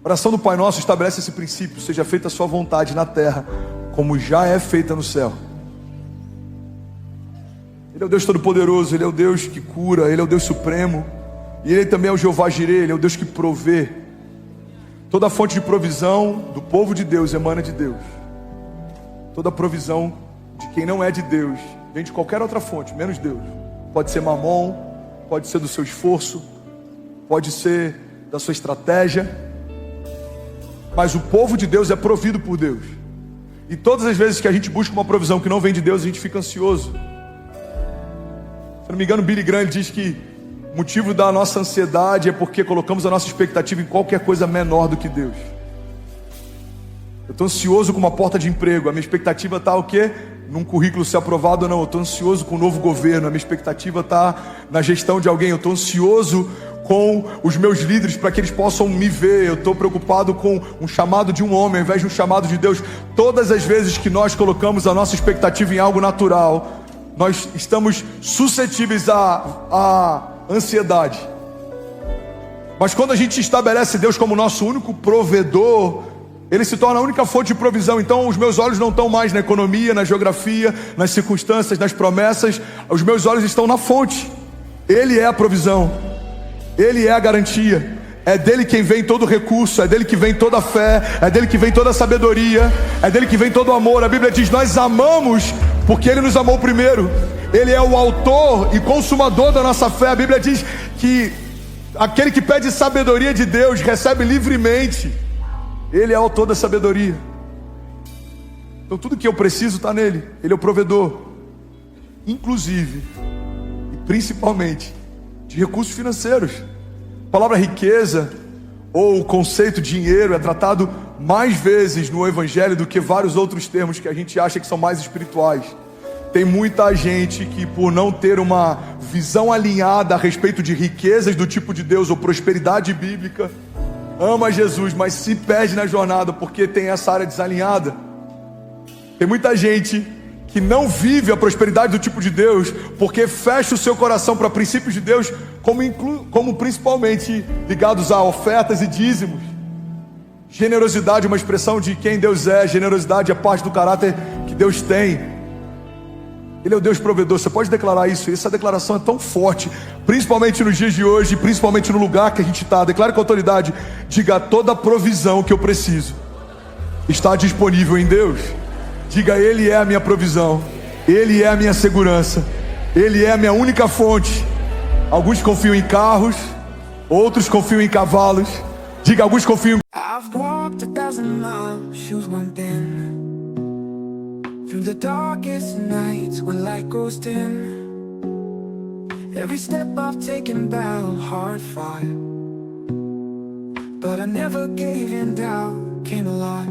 A oração do Pai Nosso estabelece esse princípio: seja feita a sua vontade na terra, como já é feita no céu. Ele é o Deus Todo-Poderoso, Ele é o Deus que cura, Ele é o Deus Supremo, e Ele também é o Jeová Jireh, Ele é o Deus que provê. Toda a fonte de provisão do povo de Deus emana de Deus. Toda provisão de quem não é de Deus vem de qualquer outra fonte, menos Deus. Pode ser mamon, pode ser do seu esforço, pode ser da sua estratégia, mas o povo de Deus é provido por Deus. E todas as vezes que a gente busca uma provisão que não vem de Deus, a gente fica ansioso. Se não me engano, Billy Graham diz que o motivo da nossa ansiedade é porque colocamos a nossa expectativa em qualquer coisa menor do que Deus. Eu estou ansioso com uma porta de emprego. A minha expectativa está o quê? Num currículo ser aprovado ou não. Eu estou ansioso com o novo governo. A minha expectativa está na gestão de alguém. Eu estou ansioso com os meus líderes para que eles possam me ver. Eu estou preocupado com um chamado de um homem ao invés de um chamado de Deus. Todas as vezes que nós colocamos a nossa expectativa em algo natural, nós estamos suscetíveis à ansiedade. Mas quando a gente estabelece Deus como nosso único provedor, Ele se torna a única fonte de provisão. Então os meus olhos não estão mais na economia, na geografia, nas circunstâncias, nas promessas. Os meus olhos estão na fonte. Ele é a provisão, Ele é a garantia. É dele quem vem todo o recurso, é dele que vem toda a fé, é dele que vem toda a sabedoria, é dele que vem todo o amor. A Bíblia diz: nós amamos porque Ele nos amou primeiro. Ele é o autor e consumador da nossa fé. A Bíblia diz que aquele que pede sabedoria de Deus recebe livremente. Ele é o autor da sabedoria. Então tudo que eu preciso está nele. Ele é o provedor, inclusive e principalmente de recursos financeiros. A palavra riqueza ou o conceito dinheiro é tratado mais vezes no Evangelho do que vários outros termos que a gente acha que são mais espirituais. Tem muita gente que, por não ter uma visão alinhada a respeito de riquezas do tipo de Deus ou prosperidade bíblica, ama Jesus, mas se perde na jornada porque tem essa área desalinhada. Tem muita gente que não vive a prosperidade do tipo de Deus porque fecha o seu coração para princípios de Deus, como principalmente ligados a ofertas e dízimos. Generosidade é uma expressão de quem Deus é. Generosidade é parte do caráter que Deus tem. Ele é o Deus provedor. Você pode declarar isso. E essa declaração é tão forte, principalmente nos dias de hoje, principalmente no lugar que a gente está. Declare com autoridade. Diga: toda a provisão que eu preciso está disponível em Deus. Diga: Ele é a minha provisão, Ele é a minha segurança, Ele é a minha única fonte. Alguns confiam em carros, outros confiam em cavalos. Diga: alguns confiam em... I've walked 1,000 miles, shoes went thin, through the darkest nights when light goes dim. Every step I've taken battle hard fought, but I never gave in, doubt came alive.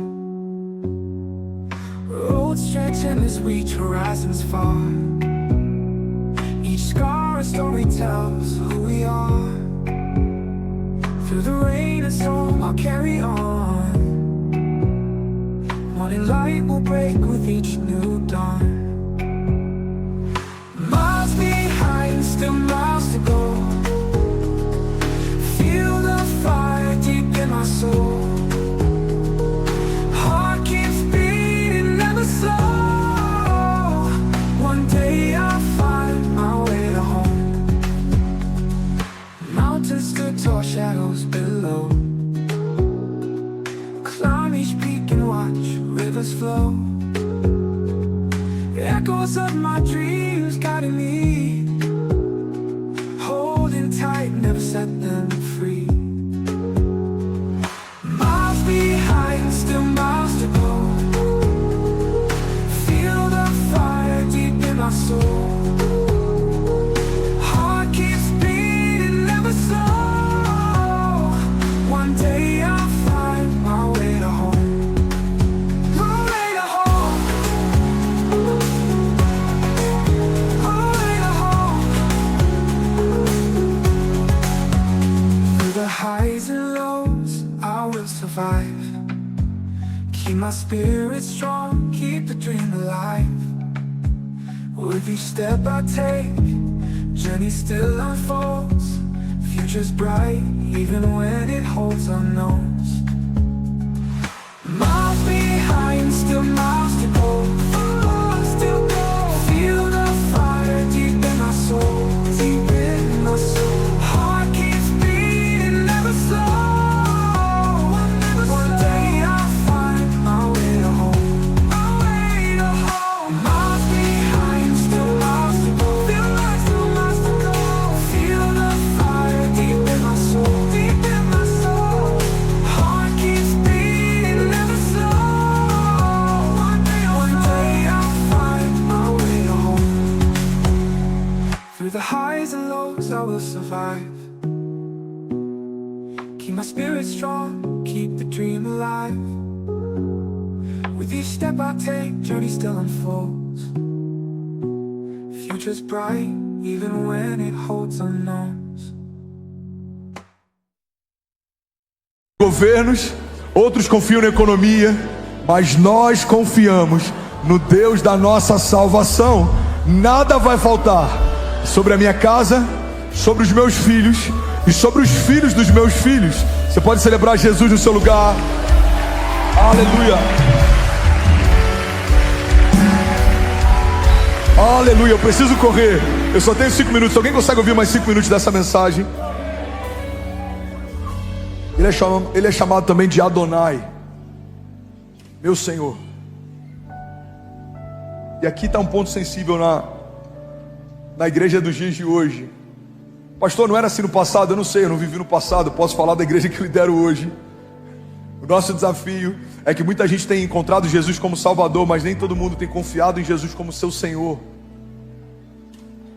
Roads stretch endless, reach horizons far. Each scar a story tells who we are. Through the rain and storm I'll carry on. Morning light will break with each new dawn. Miles behind, still miles to go. Feel the fire deep in my soul. Heart keeps beating, never slow. One day I'll find my way to home. Mountains stood tall, shadows below. Climb each peak and watch rivers flow. Echoes of my dreams guiding me, holding tight, never set them free. Miles behind, still miles to go. Feel the fire deep in my soul. Heart keeps beating, never slow. One day I'll find my way to home. Highs and lows, I will survive. Keep my spirit strong, keep the dream alive. With each step I take, journey still unfolds. Future's bright, even when it holds unknowns. Miles behind, still miles to go. Still go. Feel the fire deep in my soul, deep in my soul. Heart keeps beating, never slow. One day I'll find my way to home. My way to home. Miles behind, still miles to go. Still miles to go. Feel the fire deep in my soul, deep in my soul. Heart keeps beating, never slow. One day I'll find my way to home. Through the highs and lows I will survive. Keep my spirit strong, keep the dream alive. With each step I take, journey still unfolds. Future's bright, even when it holds unknowns. Governos, outros confiam na economia, mas nós confiamos no Deus da nossa salvação. Nada vai faltar sobre a minha casa, sobre os meus filhos e sobre os filhos dos meus filhos. Você pode celebrar Jesus no seu lugar. Aleluia. Aleluia. Eu preciso correr. Eu só tenho 5 minutos. Alguém consegue ouvir mais 5 minutos dessa mensagem? Ele é chamado também de Adonai, meu Senhor. E aqui está um ponto sensível na igreja dos dias de hoje. Pastor, não era assim no passado? Eu não sei, eu não vivi no passado. Eu posso falar da igreja que eu lidero hoje. O nosso desafio é que muita gente tem encontrado Jesus como Salvador, mas nem todo mundo tem confiado em Jesus como seu Senhor.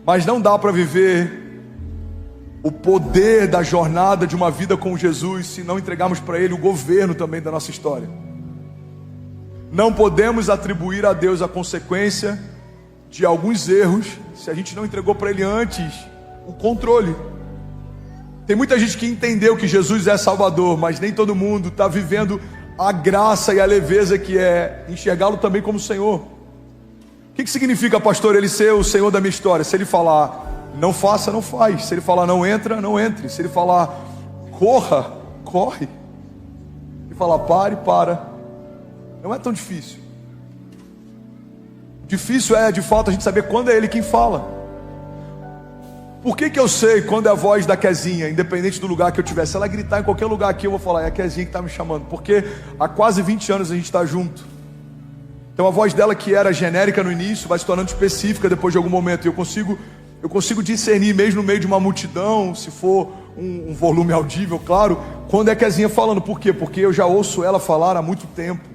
Mas não dá para viver o poder da jornada de uma vida com Jesus se não entregarmos para Ele o governo também da nossa história. Não podemos atribuir a Deus a consequência de alguns erros se a gente não entregou para Ele antes o controle. Tem muita gente que entendeu que Jesus é Salvador, mas nem todo mundo está vivendo a graça e a leveza que é enxergá-lo também como Senhor. O que significa, pastor, Ele ser o Senhor da minha história? Se Ele falar não faça, não faz. Se Ele falar não entra, não entre. Se Ele falar corra, corre. Se Ele falar pare, para. Não é tão difícil. Difícil é, de fato, a gente saber quando é Ele quem fala. Por que eu sei quando é a voz da Kezinha, independente do lugar que eu estiver? Se ela gritar em qualquer lugar aqui, eu vou falar, é a Kezinha que está me chamando. Porque há quase 20 anos a gente está junto. Então a voz dela, que era genérica no início, vai se tornando específica depois de algum momento. E eu consigo discernir, mesmo no meio de uma multidão, se for um volume audível, claro, quando é a Kezinha falando. Por quê? Porque eu já ouço ela falar há muito tempo.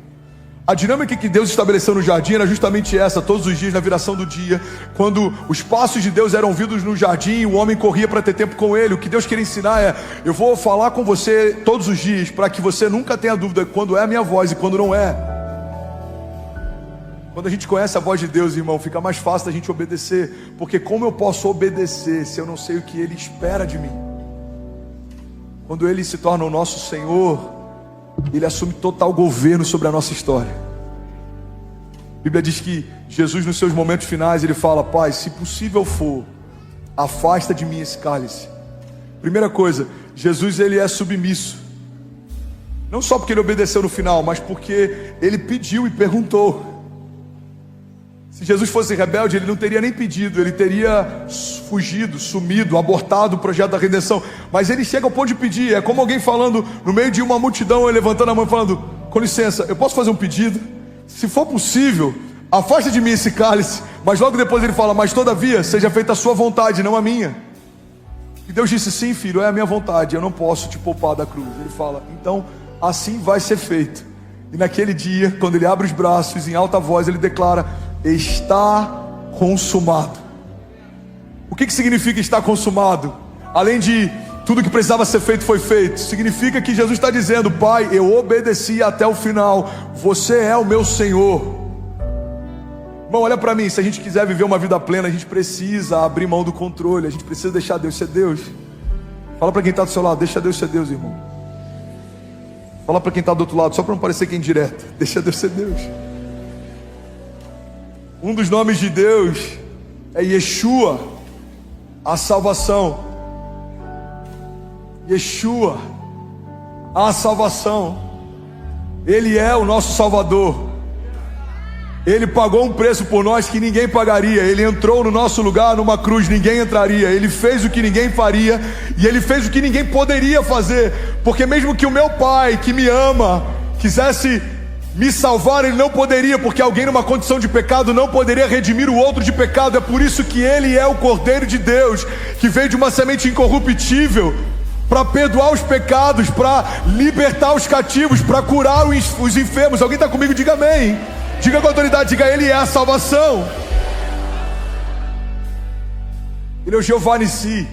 A dinâmica que Deus estabeleceu no jardim era justamente essa, todos os dias na viração do dia, quando os passos de Deus eram ouvidos no jardim, o homem corria para ter tempo com Ele. O que Deus queria ensinar é, eu vou falar com você todos os dias, para que você nunca tenha dúvida quando é a minha voz e quando não é. Quando a gente conhece a voz de Deus, irmão, fica mais fácil da gente obedecer, porque como eu posso obedecer se eu não sei o que Ele espera de mim? Quando Ele se torna o nosso Senhor, Ele assume total governo sobre a nossa história. A Bíblia diz que Jesus, nos seus momentos finais, Ele fala, Pai, se possível for, afasta de mim esse cálice. Primeira coisa, Jesus, Ele é submisso. Não só porque Ele obedeceu no final, mas porque Ele pediu e perguntou. Se Jesus fosse rebelde, Ele não teria nem pedido, Ele teria fugido, sumido, abortado o projeto da redenção. Mas Ele chega ao ponto de pedir. É como alguém falando no meio de uma multidão, Ele levantando a mão e falando, com licença, eu posso fazer um pedido? Se for possível, afasta de mim esse cálice. Mas logo depois Ele fala, mas todavia, seja feita a sua vontade, não a minha. E Deus disse, sim filho, é a minha vontade, eu não posso te poupar da cruz. Ele fala, então assim vai ser feito. E naquele dia, quando Ele abre os braços, em alta voz Ele declara, está consumado. O que significa estar consumado? Além de tudo que precisava ser feito foi feito, significa que Jesus está dizendo, Pai, eu obedeci até o final, você é o meu Senhor. Irmão, olha para mim, se a gente quiser viver uma vida plena, a gente precisa abrir mão do controle, a gente precisa deixar Deus ser Deus. Fala para quem está do seu lado, deixa Deus ser Deus, irmão. Fala para quem está do outro lado, só para não parecer que é indireto, deixa Deus ser Deus. Um dos nomes de Deus é Yeshua, a salvação. Yeshua, a salvação. Ele é o nosso Salvador. Ele pagou um preço por nós que ninguém pagaria. Ele entrou no nosso lugar numa cruz, ninguém entraria. Ele fez o que ninguém faria e Ele fez o que ninguém poderia fazer. Porque mesmo que o meu Pai, que me ama, quisesse me salvar, Ele não poderia, porque alguém numa condição de pecado não poderia redimir o outro de pecado. É por isso que Ele é o Cordeiro de Deus, que veio de uma semente incorruptível, para perdoar os pecados, para libertar os cativos, para curar os enfermos. Alguém está comigo? Diga amém. Diga com autoridade, diga, Ele é a salvação. Ele é o Jeová Nissi.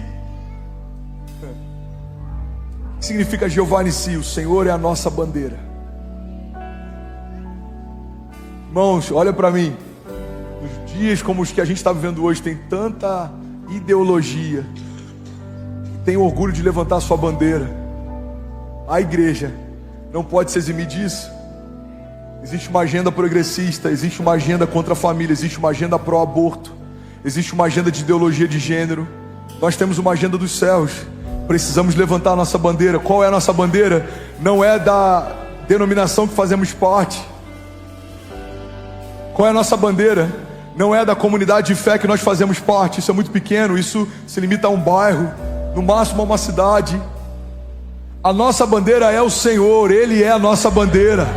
O que significa Jeová Nissi? O Senhor é a nossa bandeira. Irmãos, olha para mim. Nos dias como os que a gente está vivendo hoje, tem tanta ideologia. Tem orgulho de levantar sua bandeira. A igreja não pode se eximir disso. Existe uma agenda progressista, existe uma agenda contra a família, existe uma agenda pró-aborto, existe uma agenda de ideologia de gênero. Nós temos uma agenda dos céus. Precisamos levantar a nossa bandeira. Qual é a nossa bandeira? Não é da denominação que fazemos parte. Qual é a nossa bandeira? Não é da comunidade de fé que nós fazemos parte. Isso é muito pequeno, isso se limita a um bairro, no máximo a uma cidade. A nossa bandeira é o Senhor, Ele é a nossa bandeira.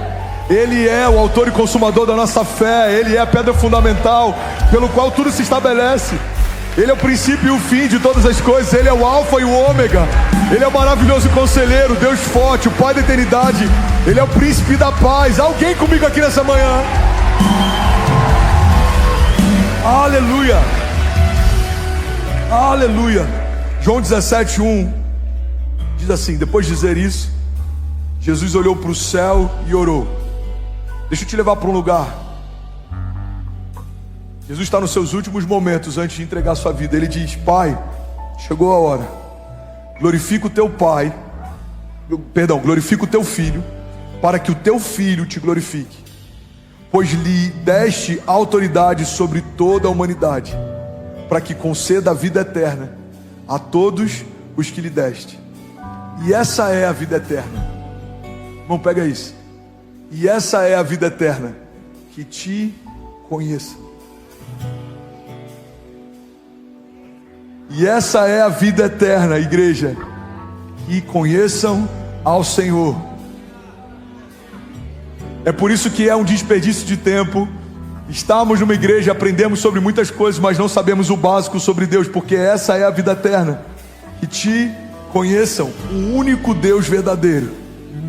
Ele é o autor e consumador da nossa fé. Ele é a pedra fundamental pelo qual tudo se estabelece. Ele é o princípio e o fim de todas as coisas. Ele é o alfa e o ômega. Ele é o maravilhoso conselheiro, Deus forte, o Pai da eternidade. Ele é o príncipe da paz. Alguém comigo aqui nessa manhã? Aleluia. Aleluia. João 17:1 diz assim: depois de dizer isso, Jesus olhou para o céu e orou. Deixa eu te levar para um lugar. Jesus está nos seus últimos momentos antes de entregar a sua vida. Ele diz: Pai, chegou a hora. Glorifica o teu Pai, glorifica o teu Filho, para que o teu Filho te glorifique, pois lhe deste autoridade sobre toda a humanidade, para que conceda a vida eterna a todos os que lhe deste. E essa é a vida eterna. Irmão, pega isso. E essa é a vida eterna, que te conheça. E essa é a vida eterna, igreja, que conheçam ao Senhor. É por isso que é um desperdício de tempo. Estamos numa igreja, aprendemos sobre muitas coisas, mas não sabemos o básico sobre Deus, porque essa é a vida eterna, que te conheçam o único Deus verdadeiro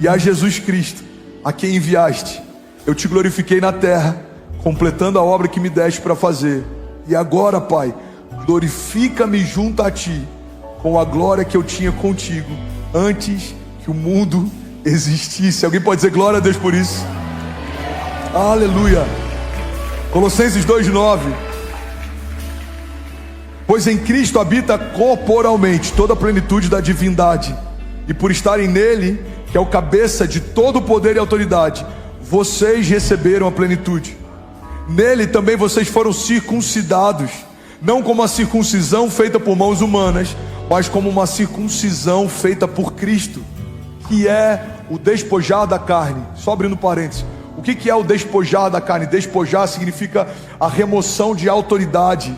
e a Jesus Cristo, a quem enviaste. Eu te glorifiquei na terra, completando a obra que me deste para fazer. E agora, Pai, glorifica-me junto a ti, com a glória que eu tinha contigo, antes que o mundo existisse. Alguém pode dizer glória a Deus por isso? Aleluia. Colossenses 2:9. Pois em Cristo habita corporalmente toda a plenitude da divindade, e por estarem nele, que é o cabeça de todo o poder e autoridade, vocês receberam a plenitude. Nele também vocês foram circuncidados, não como a circuncisão feita por mãos humanas, mas como uma circuncisão feita por Cristo, que é o despojar da carne. Só abrindo parênteses, o que é o despojar da carne? Despojar significa a remoção de autoridade.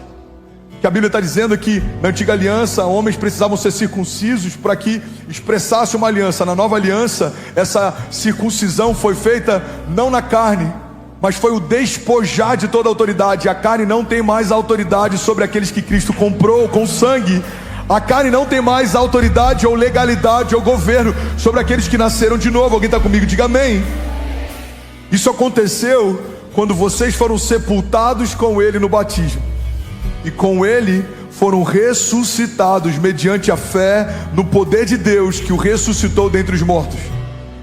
Que a Bíblia está dizendo que na antiga aliança homens precisavam ser circuncisos para que expressasse uma aliança. Na nova aliança, essa circuncisão foi feita não na carne, mas foi o despojar de toda a autoridade. A carne não tem mais autoridade sobre aqueles que Cristo comprou com sangue. A carne não tem mais autoridade ou legalidade ou governo sobre aqueles que nasceram de novo. Alguém está comigo? Diga amém. Isso aconteceu quando vocês foram sepultados com Ele no batismo, e com Ele foram ressuscitados mediante a fé no poder de Deus que o ressuscitou dentre os mortos.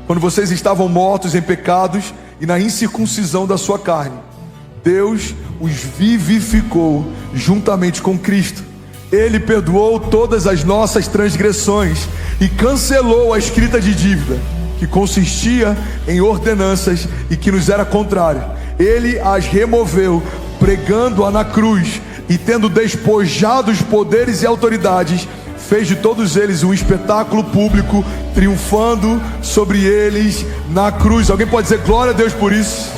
Quando vocês estavam mortos em pecados e na incircuncisão da sua carne, Deus os vivificou juntamente com Cristo. Ele perdoou todas as nossas transgressões e cancelou a escrita de dívida, que consistia em ordenanças e que nos era contrária. Ele as removeu, pregando-a na cruz, e tendo despojado os poderes e autoridades, fez de todos eles um espetáculo público, triunfando sobre eles na cruz. Alguém pode dizer glória a Deus por isso?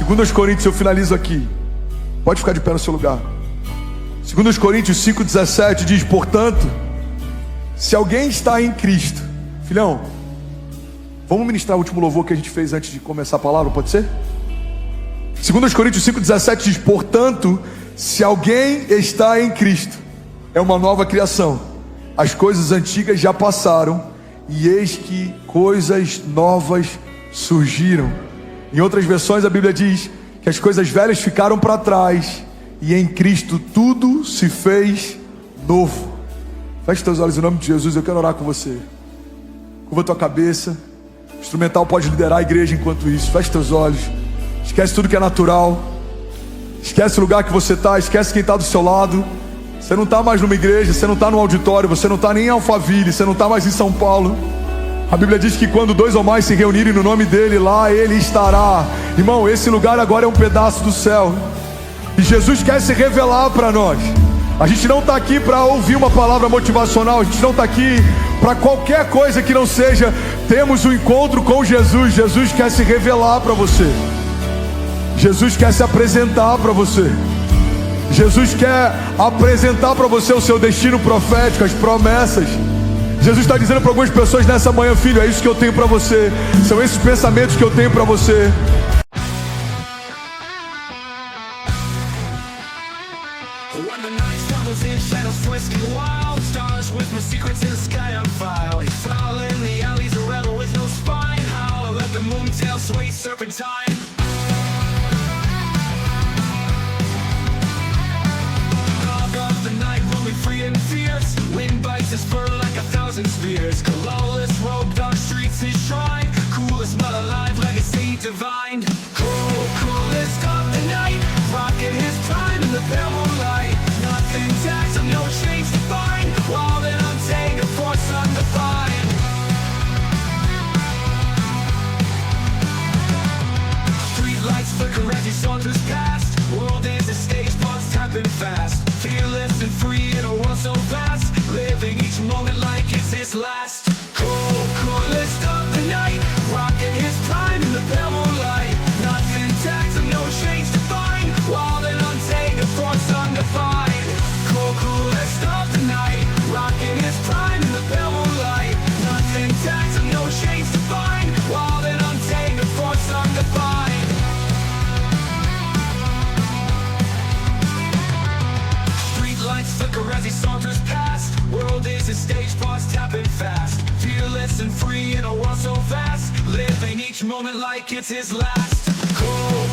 2 Coríntios, eu finalizo aqui. Pode ficar de pé no seu lugar. 2 Coríntios 5,17 diz: portanto, se alguém está em Cristo... Filhão, vamos ministrar o último louvor que a gente fez antes de começar a palavra, pode ser? 2 Coríntios 5,17 diz: portanto, se alguém está em Cristo, é uma nova criação. As coisas antigas já passaram, e eis que coisas novas surgiram. Em outras versões a Bíblia diz que as coisas velhas ficaram para trás, e em Cristo tudo se fez novo. Feche teus olhos em nome de Jesus, eu quero orar com você. Curva tua cabeça, O instrumental pode liderar a igreja enquanto isso. Feche teus olhos. Esquece tudo que é natural. Esquece o lugar que você está. Esquece quem está do seu lado. Você não está mais numa igreja. Você não está num auditório. Você não está nem em Alphaville. Você não está mais em São Paulo. A Bíblia diz que quando 2 ou mais se reunirem no nome dele, lá ele estará. Irmão, esse lugar agora é um pedaço do céu. E Jesus quer se revelar para nós. A gente não está aqui para ouvir uma palavra motivacional. A gente não está aqui para qualquer coisa que não seja. Temos um encontro com Jesus. Jesus quer se revelar para você. Jesus quer se apresentar para você. Jesus quer apresentar para você o seu destino profético, as promessas. Jesus está dizendo para algumas pessoas nessa manhã: filho, é isso que eu tenho para você. São esses pensamentos que eu tenho para você. When the night stumbles in, shadows twist and wild, stars whisper secrets in the sky on fire. Foul in the alleys, a rebel with no spine. How let the moon tail sway serpentine. Dog of the night, roaming free and fierce. Wind bites his fur like 1,000 spears. Colorless robe, dark streets his shrine. Coolest but alive, legacy divine. Coolest of the night, rocking his prime in the pale moonlight. Nothing taxed, no chains to find. Wild and untamed, force undefined. Street lights flicker as he saunters past. World is a stage, pulse tapping fast. Fearless and free in a world so vast. Living each moment like it's his last. Coolest of the night, rocking his prime in the pale moonlight. Nothing taxed, no chains to find. Wild and untamed, force undefined. Coolest of the night, rocking his prime in the pale moonlight. Nothing taxed, no chains to find. Wild and untamed, force undefined. Street lights flicker as he saunters past. World is a stage, pause tapping fast. Fearless and free in a world so vast. Living each moment like it's his last.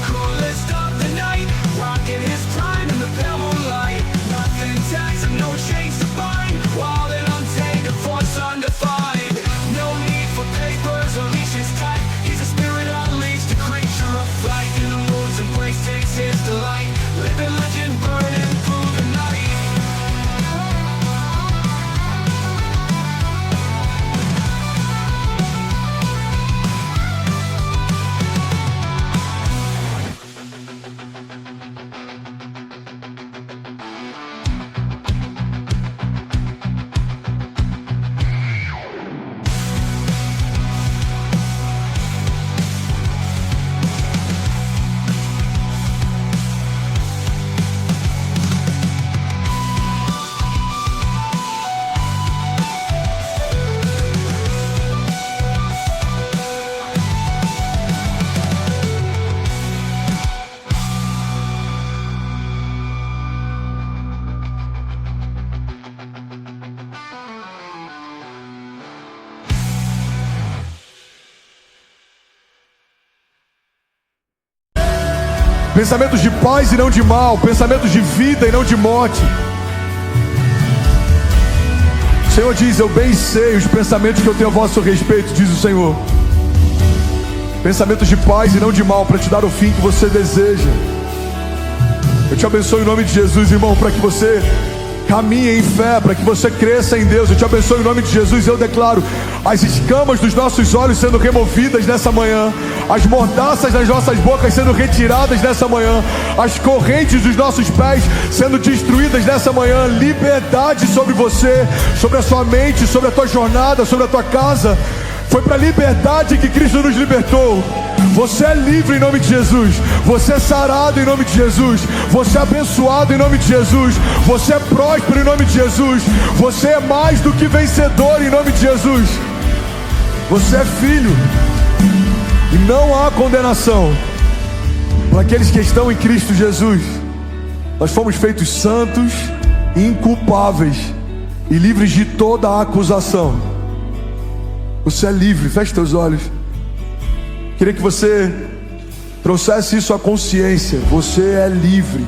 Coolest of the night, rocking his prime in the pale moonlight. Nothing taxed, no chains to bind. Wild and untamed, force undefined. No need for papers or leashes tight. He's a spirit unleashed, a creature of flight. In the moods and place takes his delight. Living legend, burning through the night. Pensamentos de paz e não de mal. Pensamentos de vida e não de morte. O Senhor diz: eu bem sei os pensamentos que eu tenho a vosso respeito, diz o Senhor. Pensamentos de paz e não de mal, para te dar o fim que você deseja. Eu te abençoo em nome de Jesus, irmão, para que você caminhe em fé, para que você cresça em Deus. Eu te abençoo em nome de Jesus. Eu declaro as escamas dos nossos olhos sendo removidas nessa manhã, as mordaças das nossas bocas sendo retiradas nessa manhã, as correntes dos nossos pés sendo destruídas nessa manhã. Liberdade sobre você, sobre a sua mente, sobre a tua jornada, sobre a tua casa. Foi para a liberdade que Cristo nos libertou. Você é livre em nome de Jesus. Você é sarado em nome de Jesus. Você é abençoado em nome de Jesus. Você é próspero em nome de Jesus. Você é mais do que vencedor em nome de Jesus. Você é filho. E não há condenação para aqueles que estão em Cristo Jesus. Nós fomos feitos santos, inculpáveis e livres de toda a acusação. Você é livre. Feche teus olhos. Queria que você trouxesse isso à consciência. Você é livre.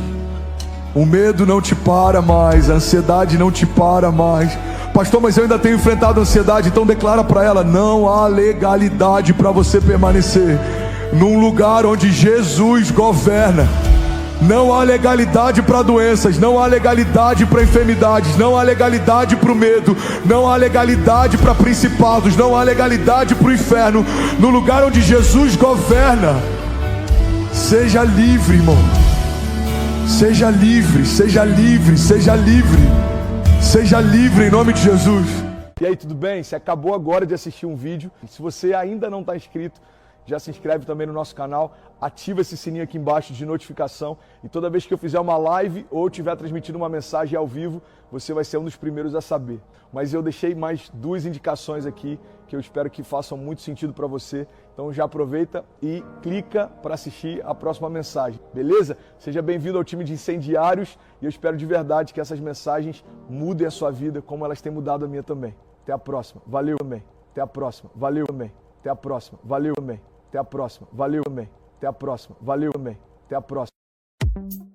O medo não te para mais, a ansiedade não te para mais. Pastor, mas eu ainda tenho enfrentado ansiedade. Então declara para ela: não há legalidade para você permanecer num lugar onde Jesus governa. Não há legalidade para doenças, não há legalidade para enfermidades, não há legalidade para o medo, não há legalidade para principados, não há legalidade para o inferno. No lugar onde Jesus governa, seja livre, irmão. Seja livre, seja livre, seja livre. Seja livre em nome de Jesus. E aí, tudo bem? Você acabou agora de assistir um vídeo. Se você ainda não está inscrito, já se inscreve também no nosso canal, ativa esse sininho aqui embaixo de notificação e toda vez que eu fizer uma live ou estiver transmitindo uma mensagem ao vivo, você vai ser um dos primeiros a saber. Mas eu deixei mais 2 indicações aqui que eu espero que façam muito sentido para você. Então já aproveita e clica para assistir a próxima mensagem, beleza? Seja bem-vindo ao time de incendiários e eu espero de verdade que essas mensagens mudem a sua vida como elas têm mudado a minha também. Até a próxima. Valeu também. Até a próxima. Valeu também. Até a próxima. Valeu também. Até a próxima. Valeu também. Até a próxima. Valeu também. Até a próxima.